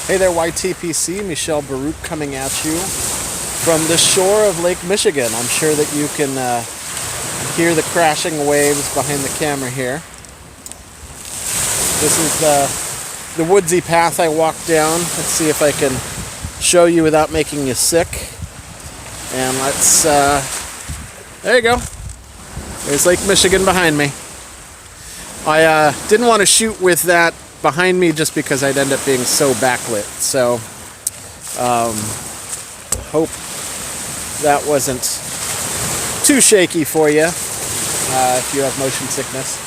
Hey there, YTPC. Michelle Baruch coming at you from the shore of Lake Michigan. I'm sure that you can hear the crashing waves behind the camera here. This is the woodsy path I walked down. Let's see if I can show you without making you sick. And let's, there you go. There's Lake Michigan behind me. I didn't want to shoot with that behind me just because I'd end up being so backlit. So, hope that wasn't too shaky for you if you have motion sickness.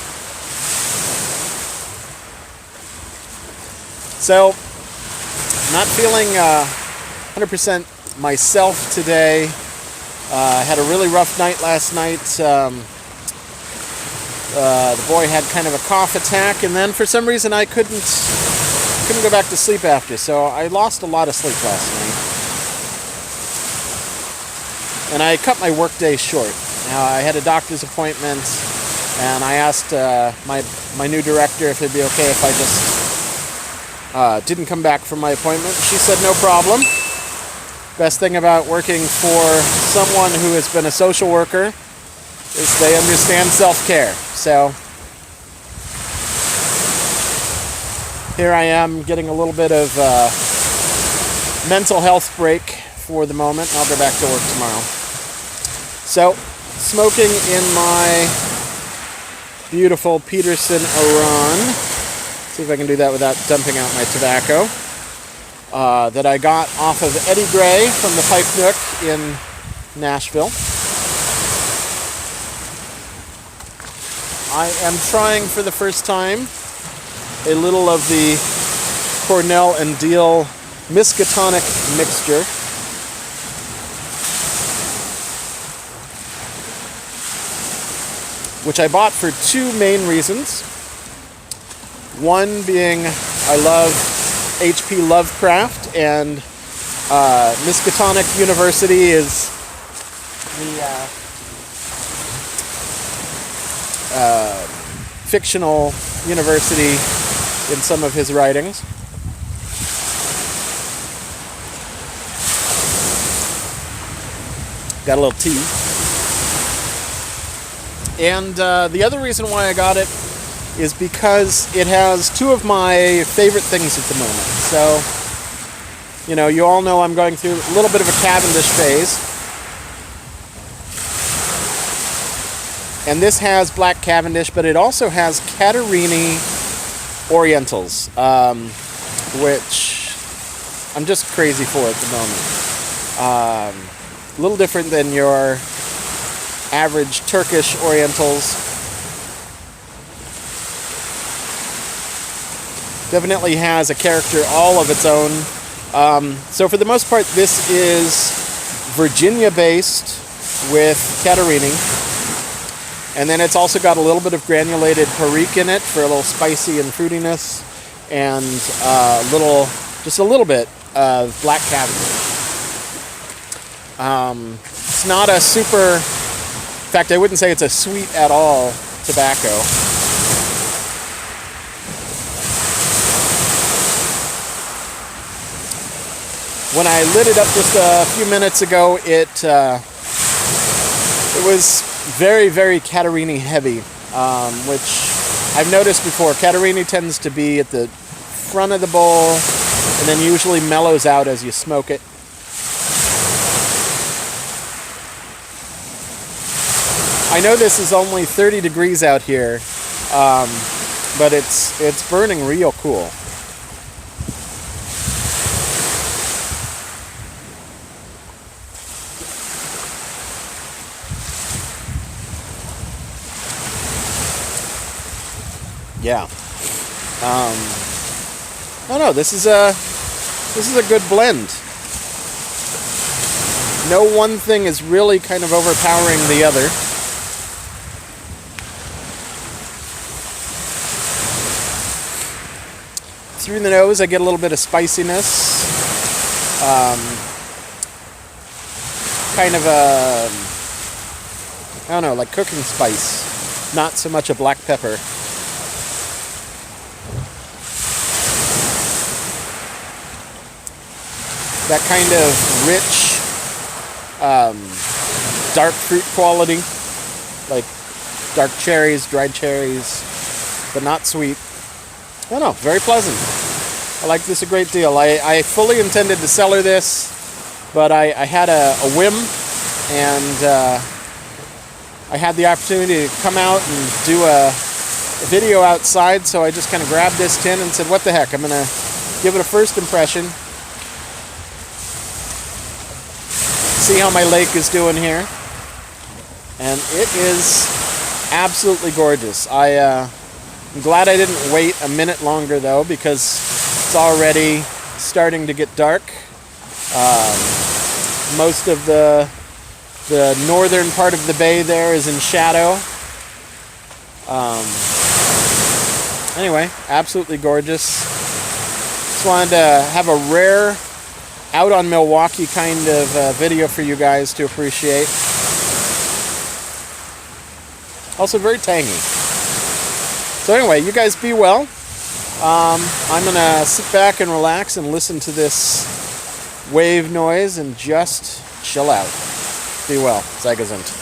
So, not feeling 100% myself today. I had a really rough night last night. The boy had kind of a cough attack, and then for some reason I couldn't go back to sleep after, so I lost a lot of sleep last night. And I cut my workday short. Now, I had a doctor's appointment, and I asked my new director if it'd be okay if I just didn't come back from my appointment. She said no problem. Best thing about working for someone who has been a social worker is they understand self-care. So here I am getting a little bit of mental health break for the moment, and I'll go back to work tomorrow. So, smoking in my beautiful Peterson Iran. See if I can do that without dumping out my tobacco. That I got off of Eddie Gray from the Pipe Nook in Nashville. I am trying for the first time a little of the Cornell and Diehl Miskatonic mixture. Which I bought for two main reasons. One being I love H.P. Lovecraft, and Miskatonic University is the fictional university in some of his writings. Got a little tea. And the other reason why I got it is because it has two of my favorite things at the moment. So, you know, you all know I'm going through a little bit of a Cavendish phase. And this has Black Cavendish, but it also has Catarini Orientals, which I'm just crazy for at the moment. A little different than your average Turkish Orientals. Definitely has a character all of its own. So for the most part, this is Virginia-based with Catarini. And then it's also got a little bit of granulated Perique in it for a little spicy and fruitiness, and just a little bit of Black Cavendish. It's not a super, in fact, I wouldn't say it's a sweet at all tobacco. When I lit it up just a few minutes ago, it was very, very Catarini heavy, which I've noticed before. Catarini tends to be at the front of the bowl and then usually mellows out as you smoke it. I know this is only 30 degrees out here, but it's burning real cool. Yeah. Oh no, this is a good blend. No one thing is really kind of overpowering the other. Through the nose, I get a little bit of spiciness. Kind of a, I don't know, like cooking spice. Not so much a black pepper. that kind of rich, dark fruit quality, like dark cherries, dried cherries, but not sweet. I don't know, very pleasant. I like this a great deal. I fully intended to cellar this, but I had a whim, and I had the opportunity to come out and do a video outside, so I just kind of grabbed this tin and said, what the heck, I'm going to give it a first impression. See how my lake is doing here. And it is absolutely gorgeous. I'm glad I didn't wait a minute longer, though, because it's already starting to get dark. Most of the northern part of the bay there is in shadow. Anyway, absolutely gorgeous. Just wanted to have a rare out on Milwaukee kind of video for you guys to appreciate. Also very tangy. So anyway, you guys be well. I'm going to sit back and relax and listen to this wave noise and just chill out. Be well. Sei gesund.